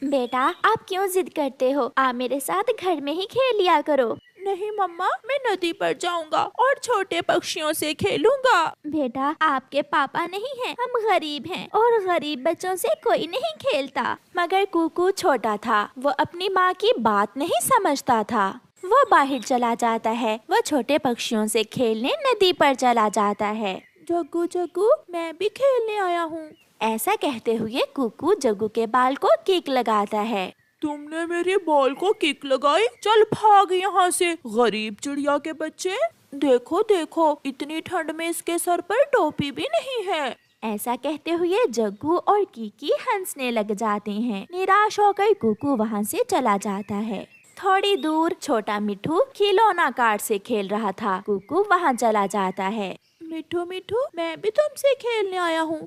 बेटा, आप क्यों जिद करते हो? आप मेरे साथ घर में ही खेल लिया करो। नहीं मम्मा, मैं नदी पर जाऊंगा और छोटे पक्षियों से खेलूंगा। बेटा, आपके पापा नहीं हैं, हम गरीब हैं और गरीब बच्चों से कोई नहीं खेलता। मगर कुकू छोटा था, वो अपनी माँ की बात नहीं समझता था। वो बाहर चला जाता है, वो छोटे पक्षियों से खेलने नदी पर चला जाता है। जग्गू जग्गू, मैं भी खेलने आया हूँ। ऐसा कहते हुए कुकू जग्गू के बाल को किक लगाता है। तुमने मेरे बॉल को किक लगाई? चल भाग यहाँ से, गरीब चिड़िया के बच्चे। देखो देखो, इतनी ठंड में इसके सर पर टोपी भी नहीं है। ऐसा कहते हुए जग्गू और कीकी हंसने लग जाते हैं। निराश होकर कुकू वहाँ से चला जाता है। थोड़ी दूर छोटा मिठू खिलौना कार से खेल रहा था। कुकू वहाँ चला जाता है। मिठू मिठू, मैं भी तुमसे खेलने आया हूँ।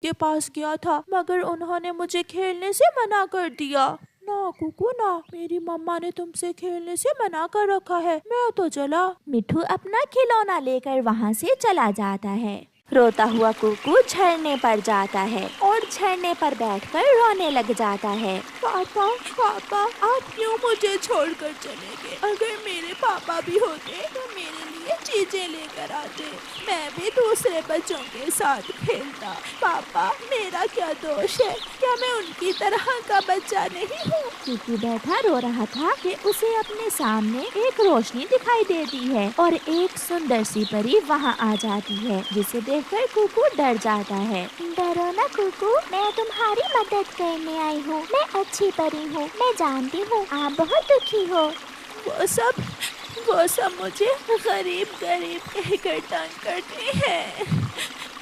के पास गया था मगर उन्होंने मुझे खेलने से मना कर दिया। ना कुकू ना, मेरी मम्मा ने तुमसे खेलने से मना कर रखा है, मैं तो चला। मिठू अपना खिलौना लेकर वहाँ से चला जाता है। रोता हुआ कुकू झरने पर जाता है और झरने पर बैठकर रोने लग जाता है। पापा पापा, आप क्यों मुझे छोड़कर चले गए? अगर मेरे पापा भी होते तो मेरे लिए चीजें लेकर आते, मैं भी दूसरे बच्चों के साथ खेलता। पापा, मेरा क्या दोष है? क्या मैं उनकी तरह का बच्चा नहीं हूँ? कुकू बैठा रो रहा था कि उसे अपने सामने एक रोशनी दिखाई देती है और एक सुंदर सी परी वहाँ आ जाती है, जिसे देखकर कुकू डर जाता है। डरो ना कुकू, मैं तुम्हारी मदद करने आई हूँ। मैं अच्छी परी हूँ, मैं जानती हूँ आप बहुत दुखी हो। वो सब मुझे गरीब गरीब कहकर तंग करते हैं।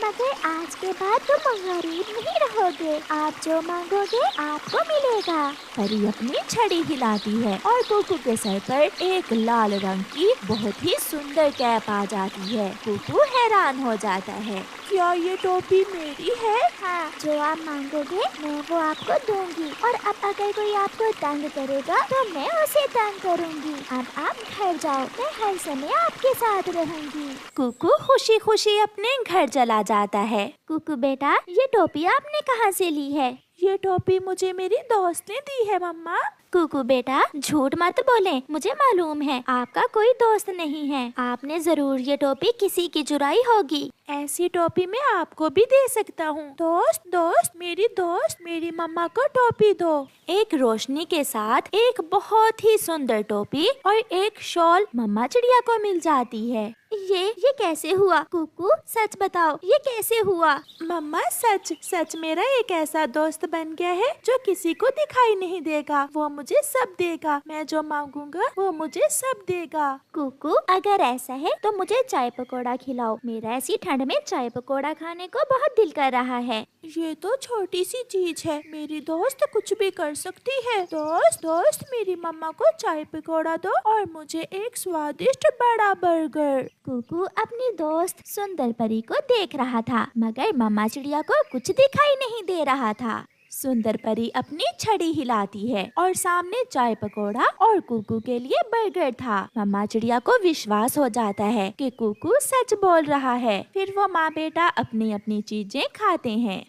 मगर आज के बाद तुम गरीब नहीं रहोगे, आप जो मांगोगे आपको मिलेगा। परी अपनी छड़ी हिलाती है और कुकू के सर पर एक लाल रंग की बहुत ही सुंदर कैप आ जाती है। कुकू हैरान हो जाता है। क्या ये टोपी मेरी है? हाँ, जो आप मांगोगे मैं वो आपको दूंगी और अब अगर कोई आपको तंग करेगा तो मैं उसे तंग करूंगी। अब आप घर जाओ, मैं हर समय आपके साथ रहूंगी। कुकू खुशी खुशी अपने घर चला जाता है। कुकू बेटा, ये टोपी आपने कहाँ से ली है? ये टोपी मुझे मेरी दोस्त ने दी है मम्मा। कुकू बेटा, झूठ मत बोले, मुझे मालूम है आपका कोई दोस्त नहीं है। आपने जरूर ये टोपी किसी की चुराई होगी। ऐसी टोपी मैं आपको भी दे सकता हूँ। दोस्त, मेरी दोस्त, मेरी मम्मा को टोपी दो। एक रोशनी के साथ एक बहुत ही सुंदर टोपी और एक शॉल मम्मा चिड़िया को मिल जाती है। ये कैसे हुआ? कुकू सच बताओ, ये कैसे हुआ? मम्मा, सच मेरा एक ऐसा दोस्त बन गया है जो किसी को दिखाई नहीं देगा। वो मुझे सब देगा, मैं जो मांगूंगा वो मुझे सब देगा। कुकू, अगर ऐसा है तो मुझे चाय पकौड़ा खिलाओ। मेरा ऐसी ठंड में चाय पकौड़ा खाने को बहुत दिल कर रहा है। ये तो छोटी सी चीज है, मेरी दोस्त कुछ भी कर सकती है। दोस्त, मेरी मम्मा को चाय पकौड़ा दो और मुझे एक स्वादिष्ट बड़ा बर्गर। कुकू अपनी दोस्त सुंदर परी को देख रहा था, मगर मम्मा चिड़िया को कुछ दिखाई नहीं दे रहा था। सुंदर परी अपनी छड़ी हिलाती है और सामने चाय पकौड़ा और कुकू के लिए बर्गर था। मम्मा चिड़िया को विश्वास हो जाता है कि कुकू सच बोल रहा है। फिर वो माँ बेटा अपनी अपनी चीजें खाते हैं।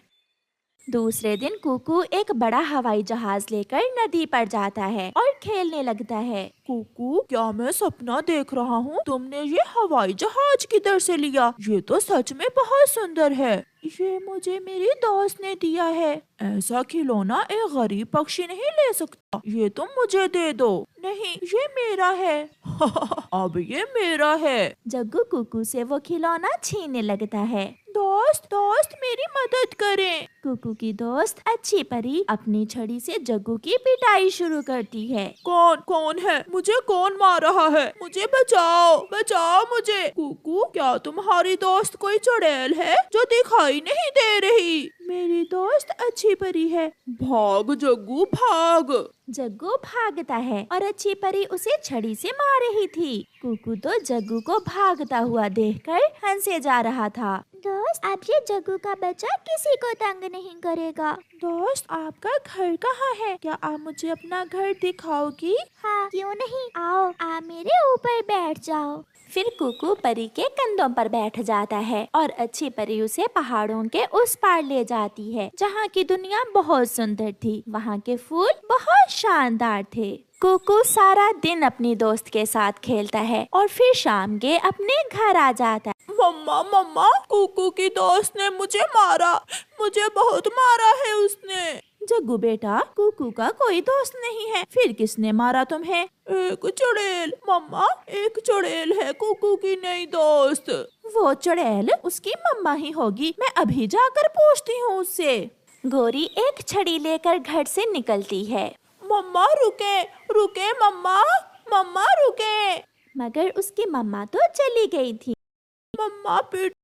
दूसरे दिन कुकू एक बड़ा हवाई जहाज लेकर नदी पर जाता है और खेलने लगता है। कुकू, क्या मैं सपना देख रहा हूँ? तुमने ये हवाई जहाज किधर से लिया? ये तो सच में बहुत सुंदर है। ये मुझे मेरी दोस्त ने दिया है। ऐसा खिलौना एक गरीब पक्षी नहीं ले सकता। ये तुम मुझे दे दो। नहीं, ये मेरा है। अब ये मेरा है। जग्गू कुकू से वो खिलौना छीनने लगता है। दोस्त, मेरी मदद करें। कुकू की दोस्त अच्छी परी अपनी छड़ी से जग्गू की पिटाई शुरू करती है। कौन है? मुझे कौन मार रहा है? मुझे बचाओ मुझे। कुकू, क्या तुम्हारी दोस्त कोई चुड़ैल है जो दिखाई नहीं दे रही? मेरी दोस्त अच्छी परी है। भाग जग्गू, भाग। जग्गू भागता है और अच्छी परी उसे छड़ी से मार रही थी। कुकू तो जग्गू को भागता हुआ देखकर हंसे जा रहा था। दोस्त, अब ये जग्गू का बच्चा किसी को तंग नहीं करेगा। दोस्त, आपका घर कहाँ है? क्या आप मुझे अपना घर दिखाओगी? हाँ, क्यों नहीं, आओ, आप मेरे ऊपर बैठ जाओ। फिर कुकू परी के कंधों पर बैठ जाता है और अच्छी परी उसे पहाड़ों के उस पार ले जाती है जहाँ की दुनिया बहुत सुंदर थी। वहाँ के फूल बहुत शानदार थे। कुकू सारा दिन अपनी दोस्त के साथ खेलता है और फिर शाम के अपने घर आ जाता है। मम्मा मम्मा, कुकू की दोस्त ने मुझे मारा, मुझे बहुत मारा है उसने। जग्गू बेटा, कुकू का कोई दोस्त नहीं है, फिर किसने मारा तुम्हें? एक चुड़ैल मम्मा, एक चुड़ैल है कुकू की नई दोस्त। वो चुड़ैल उसकी मम्मा ही होगी, मैं अभी जाकर पूछती हूँ उससे। गोरी एक छड़ी लेकर घर से निकलती है। मम्मा रुके, रुके मम्मा, मम्मा रुके। मगर उसकी मम्मा तो चली गई थी। मम्मा पिटेंगी,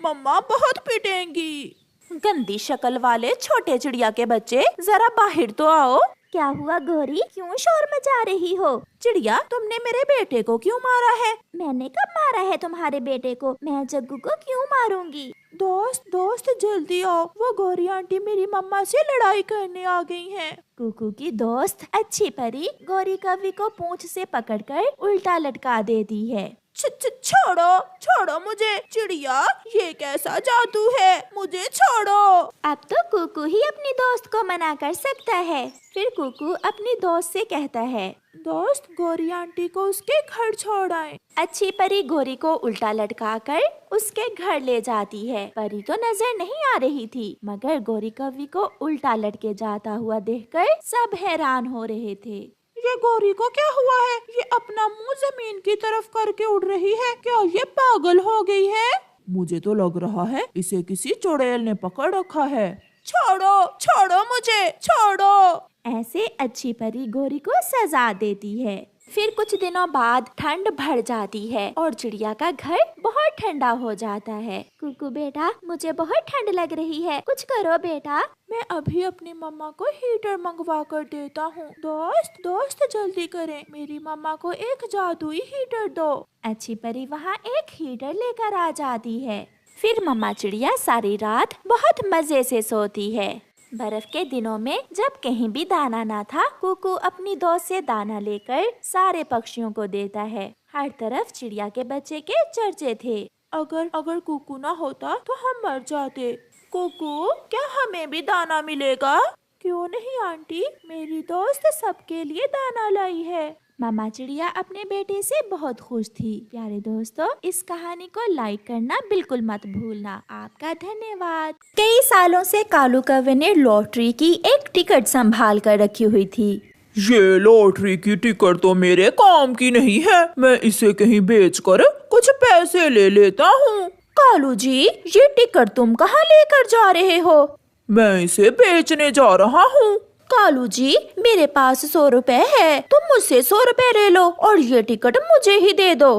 मम्मा बहुत पिटेंगी। गंदी शक्ल वाले छोटे चिड़िया के बच्चे, जरा बाहर तो आओ। क्या हुआ गोरी, क्यों शोर मचा रही हो? चिड़िया, तुमने मेरे बेटे को क्यों मारा है? मैंने कब मारा है तुम्हारे बेटे को? मैं जग्गू को क्यों मारूंगी? दोस्त दोस्त जल्दी आओ, वो गौरी आंटी मेरी मम्मा से लड़ाई करने आ गई हैं। कुकू की दोस्त अच्छी परी गौरी कवि को पूंछ से पकड़कर उल्टा लटका देती है। छोड़ो छोड़ो मुझे। चिड़िया, ये कैसा जादू है, मुझे छोड़ो। अब तो कुकू ही अपनी दोस्त को मना कर सकता है। फिर कुकू अपनी दोस्त से कहता है, दोस्त गौरी आंटी को उसके घर छोड़ आए। अच्छी परी गोरी को उल्टा लटका कर उसके घर ले जाती है। परी तो नजर नहीं आ रही थी, मगर गौरी कवि को उल्टा लटके जाता हुआ देखकर सब हैरान हो रहे थे। ये गौरी को क्या हुआ है? ये अपना मुंह जमीन की तरफ करके उड़ रही है, क्या ये पागल हो गई है? मुझे तो लग रहा है इसे किसी चुड़ैल ने पकड़ रखा है। छोड़ो छोड़ो मुझे, छोड़ो। ऐसे अच्छी परी गोरी को सजा देती है। फिर कुछ दिनों बाद ठंड बढ़ जाती है और चिड़िया का घर बहुत ठंडा हो जाता है। कुकू बेटा, मुझे बहुत ठंड लग रही है, कुछ करो बेटा। मैं अभी अपनी मम्मा को हीटर मंगवा कर देता हूँ। दोस्त दोस्त जल्दी करें, मेरी मम्मा को एक जादुई हीटर दो। अच्छी परी वहाँ एक हीटर लेकर आ जाती है। फिर मम्मा चिड़िया सारी रात बहुत मजे से सोती है। बर्फ के दिनों में जब कहीं भी दाना ना था, कुकू अपनी दोस्त से दाना लेकर सारे पक्षियों को देता है। हर तरफ चिड़िया के बच्चे के चर्चे थे। अगर कुकू ना होता तो हम मर जाते। कुकू, क्या हमें भी दाना मिलेगा? क्यों नहीं आंटी, मेरी दोस्त सबके लिए दाना लाई है। मामा चिड़िया अपने बेटे से बहुत खुश थी। प्यारे दोस्तों, इस कहानी को लाइक करना बिल्कुल मत भूलना। आपका धन्यवाद। कई सालों से कालू कौवे ने लॉटरी की एक टिकट संभाल कर रखी हुई थी। ये लॉटरी की टिकट तो मेरे काम की नहीं है, मैं इसे कहीं बेचकर कुछ पैसे ले लेता हूँ। कालू जी, ये टिकट तुम कहाँ लेकर जा रहे हो? मैं इसे बेचने जा रहा हूँ। कालू जी, मेरे पास 100 रुपए है, तुम मुझसे 100 रुपए ले लो और ये टिकट मुझे ही दे दो।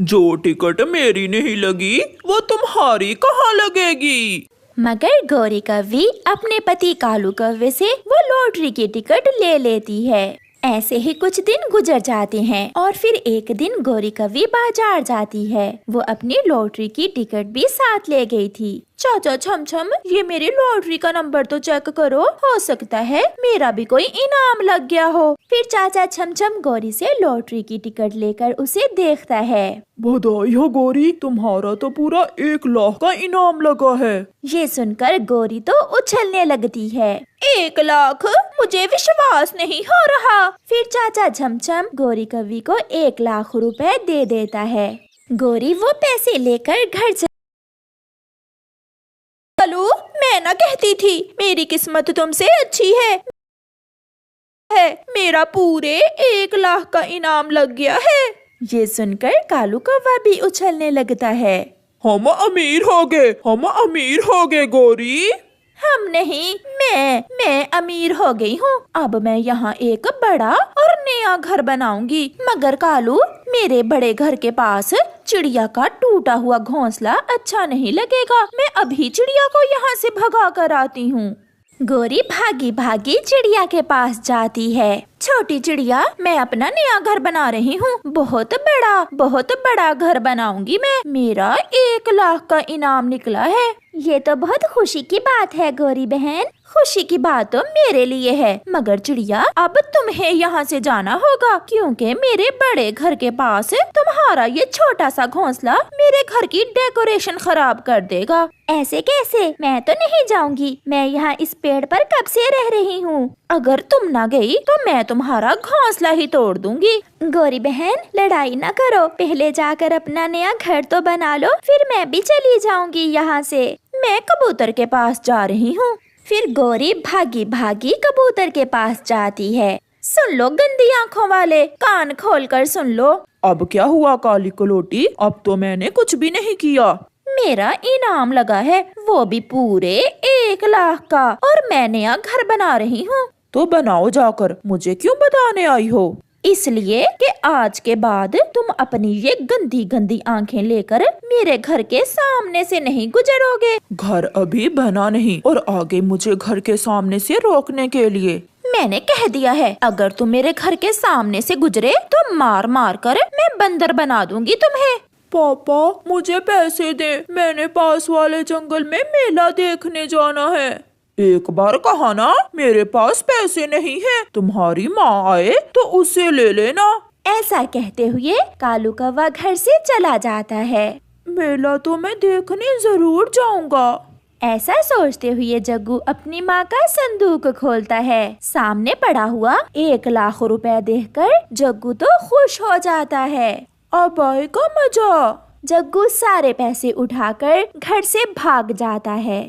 जो टिकट मेरी नहीं लगी वो तुम्हारी कहाँ लगेगी? मगर गौरी कौवी अपने पति कालू कौवे से वो लॉटरी की टिकट ले लेती है। ऐसे ही कुछ दिन गुजर जाते हैं और फिर एक दिन गौरी कौवी बाजार जाती है। वो अपनी लॉटरी की टिकट भी साथ ले गई थी। चाचा छम छम, ये मेरी लॉटरी का नंबर तो चेक करो, हो सकता है मेरा भी कोई इनाम लग गया हो। फिर चाचा छम छम गौरी से लॉटरी की टिकट लेकर उसे देखता है। बधाई हो गौरी, तुम्हारा तो पूरा 1 लाख का इनाम लगा है। ये सुनकर गौरी तो उछलने लगती है। 1 लाख? मुझे विश्वास नहीं हो रहा। फिर चाचा छमछम गौरी कवि को 1 लाख रुपए दे देता है। गौरी वो पैसे लेकर घर चलो, मैं ना कहती थी मेरी किस्मत तुमसे अच्छी है, मेरा पूरे 1 लाख का इनाम लग गया है। ये सुनकर कालू कौवा भी उछलने लगता है। हम अमीर हो गए, हम अमीर हो गए गौरी। हम नहीं, मैं अमीर हो गई हूँ। अब मैं यहाँ एक बड़ा और नया घर बनाऊंगी। मगर कालू, मेरे बड़े घर के पास चिड़िया का टूटा हुआ घोंसला अच्छा नहीं लगेगा। मैं अभी चिड़िया को यहाँ से भगा कर आती हूँ। गौरी भागी भागी चिड़िया के पास जाती है। छोटी चिड़िया, मैं अपना नया घर बना रही हूँ। बहुत बड़ा घर बनाऊंगी मैं। मेरा 1 लाख का इनाम निकला है। ये तो बहुत खुशी की बात है गौरी बहन, खुशी की बात तो मेरे लिए है, मगर चिड़िया अब तुम्हें यहाँ से जाना होगा, क्योंकि मेरे बड़े घर के पास तुम्हारा ये छोटा सा घोंसला मेरे घर की डेकोरेशन खराब कर देगा। ऐसे कैसे? मैं तो नहीं जाऊंगी, मैं यहाँ इस पेड़ पर कब से रह रही हूँ। अगर तुम ना गई तो मैं तुम्हारा घोंसला ही तोड़ दूंगी। गौरी बहन, लड़ाई ना करो, पहले जाकर अपना नया घर तो बना लो, फिर मैं भी चली जाऊंगी यहाँ से। मैं कबूतर के पास जा रही हूँ। फिर गौरी भागी भागी कबूतर के पास जाती है। सुन लो गंदी आंखों वाले, कान खोलकर सुन लो। अब क्या हुआ काली कलोटी? अब तो मैंने कुछ भी नहीं किया। मेरा इनाम लगा है, वो भी पूरे 1 लाख का, और मैं नया घर बना रही हूँ। तो बनाओ जाकर, मुझे क्यों बताने आई हो? इसलिए कि आज के बाद तुम अपनी ये गंदी गंदी आंखें लेकर मेरे घर के सामने से नहीं गुजरोगे। घर अभी बना नहीं और आगे मुझे घर के सामने से रोकने के लिए। मैंने कह दिया है, अगर तुम मेरे घर के सामने से गुजरे तो मार मार कर मैं बंदर बना दूंगी तुम्हें। पापा मुझे पैसे दे, मैंने पास वाले जंगल में मेला देखने जाना है। एक बार कहा ना मेरे पास पैसे नहीं है, तुम्हारी माँ आए तो उसे ले लेना। ऐसा कहते हुए कालू कौवा घर से चला जाता है। मेला तो मैं देखने जरूर जाऊंगा। ऐसा सोचते हुए जग्गू अपनी माँ का संदूक खोलता है। सामने पड़ा हुआ 1 लाख रुपए देखकर जग्गू तो खुश हो जाता है। अब आएगा मजा। जग्गू सारे पैसे उठाकर घर से भाग जाता है।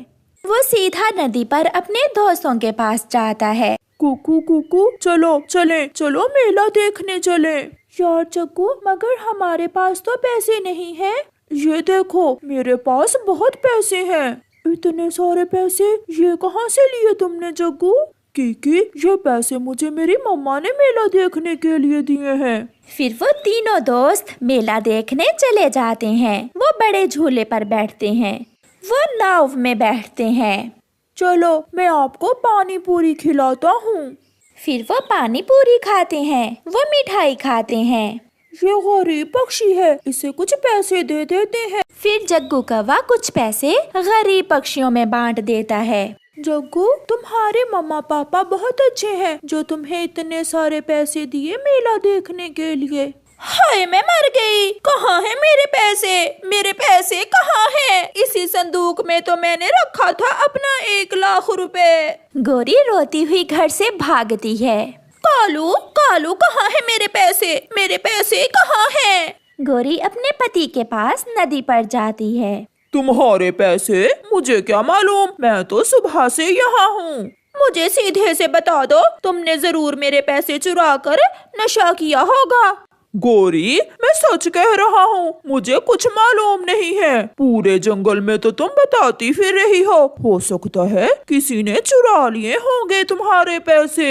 वो सीधा नदी पर अपने दोस्तों के पास जाता है। कुकू कुकू, चलो चले, चलो मेला देखने चले। यार जग्गू, मगर हमारे पास तो पैसे नहीं है। ये देखो मेरे पास बहुत पैसे हैं। इतने सारे पैसे ये कहाँ से लिए तुमने जग्गू? क्योंकि ये पैसे मुझे मेरी मम्मा ने मेला देखने के लिए दिए हैं। फिर वो तीनों दोस्त मेला देखने चले जाते हैं। वो बड़े झूले पर बैठते हैं, वो नाव में बैठते हैं। चलो मैं आपको पानी पूरी खिलाता हूँ। फिर वो पानी पूरी खाते हैं, वो मिठाई खाते हैं। ये गरीब पक्षी है, इसे कुछ पैसे दे देते हैं। फिर जग्गू कौवा कुछ पैसे गरीब पक्षियों में बांट देता है। जग्गू, तुम्हारे मम्मा पापा बहुत अच्छे हैं जो तुम्हें इतने सारे पैसे दिए मेला देखने के लिए। हाय मैं मर गई, कहाँ है मेरे पैसे? मेरे पैसे कहाँ हैं? इसी संदूक में तो मैंने रखा था अपना 1 लाख रुपए। गौरी रोती हुई घर से भागती है। कालू कालू, कहाँ है मेरे पैसे? मेरे पैसे कहाँ हैं? गौरी अपने पति के पास नदी पर जाती है। तुम्हारे पैसे? मुझे क्या मालूम, मैं तो सुबह से यहाँ हूँ। मुझे सीधे से बता दो, तुमने जरूर मेरे पैसे चुरा कर नशा किया होगा। गौरी, मैं सच कह रहा हूँ, मुझे कुछ मालूम नहीं है। पूरे जंगल में तो तुम बताती फिर रही हो सकता है किसी ने चुरा लिए होंगे तुम्हारे पैसे।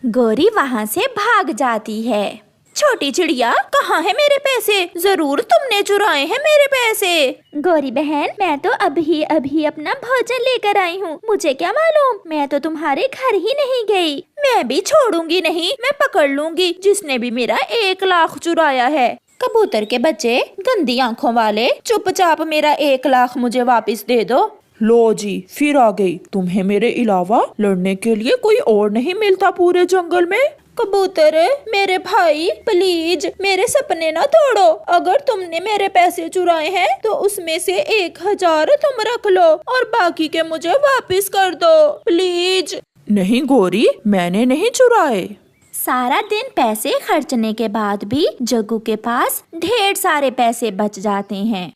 गौरी वहाँ से भाग जाती है। छोटी चिड़िया, कहाँ है मेरे पैसे? जरूर तुमने चुराए हैं मेरे पैसे। गौरी बहन, मैं तो अभी अभी अपना भोजन लेकर आई हूँ, मुझे क्या मालूम, मैं तो तुम्हारे घर ही नहीं गई। मैं भी छोड़ूंगी नहीं, मैं पकड़ लूंगी जिसने भी मेरा 1 लाख चुराया है। कबूतर के बच्चे, गंदी आंखों वाले, चुपचाप मेरा 1 लाख मुझे वापस दे दो। लो जी, फिर आ गई। तुम्हें मेरे अलावा लड़ने के लिए कोई और नहीं मिलता पूरे जंगल में? कबूतर मेरे भाई, प्लीज मेरे सपने ना तोड़ो। अगर तुमने मेरे पैसे चुराए हैं तो उसमें से 1000 तुम रख लो और बाकी के मुझे वापस कर दो प्लीज। नहीं गौरी, मैंने नहीं चुराए। सारा दिन पैसे खर्चने के बाद भी जग्गू के पास ढेर सारे पैसे बच जाते हैं।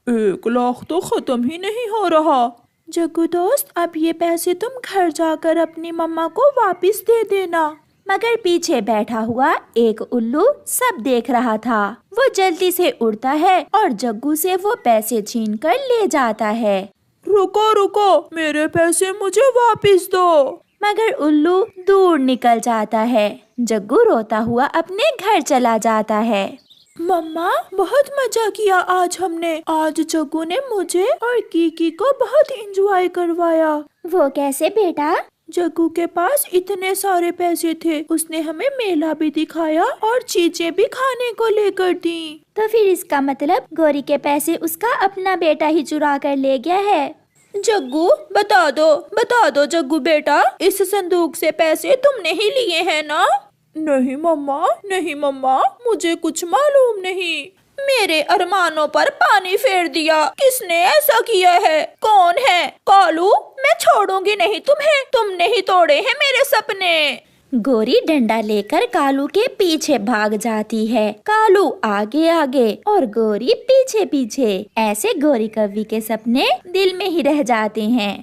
1 लाख तो खत्म ही नहीं हो रहा। जग्गू दोस्त, अब ये पैसे तुम घर जाकर अपनी मम्मा को वापस दे देना। मगर पीछे बैठा हुआ एक उल्लू सब देख रहा था। वो जल्दी से उड़ता है और जग्गू से वो पैसे छीन कर ले जाता है। रुको रुको, मेरे पैसे मुझे वापस दो। मगर उल्लू दूर निकल जाता है। जग्गू रोता हुआ अपने घर चला जाता है। मम्मा, बहुत मजा किया आज हमने। आज जग्गू ने मुझे और कीकी को बहुत एंजॉय करवाया। वो कैसे बेटा? जग्गू के पास इतने सारे पैसे थे, उसने हमें मेला भी दिखाया और चीजें भी खाने को लेकर दी। तो फिर इसका मतलब गौरी के पैसे उसका अपना बेटा ही चुरा कर ले गया है। जग्गू बता दो जग्गू बेटा, इस संदूक से पैसे तुमने ही लिए हैं ना? नहीं मम्मा, मुझे कुछ मालूम नहीं। मेरे अरमानों पर पानी फेर दिया, किसने ऐसा किया है? कौन है? कालू, मैं छोड़ूंगी नहीं तुम्हें, तुमने ही तोड़े हैं मेरे सपने। गोरी डंडा लेकर कालू के पीछे भाग जाती है। कालू आगे आगे और गोरी पीछे पीछे। ऐसे गोरी कौवी के सपने दिल में ही रह जाते हैं।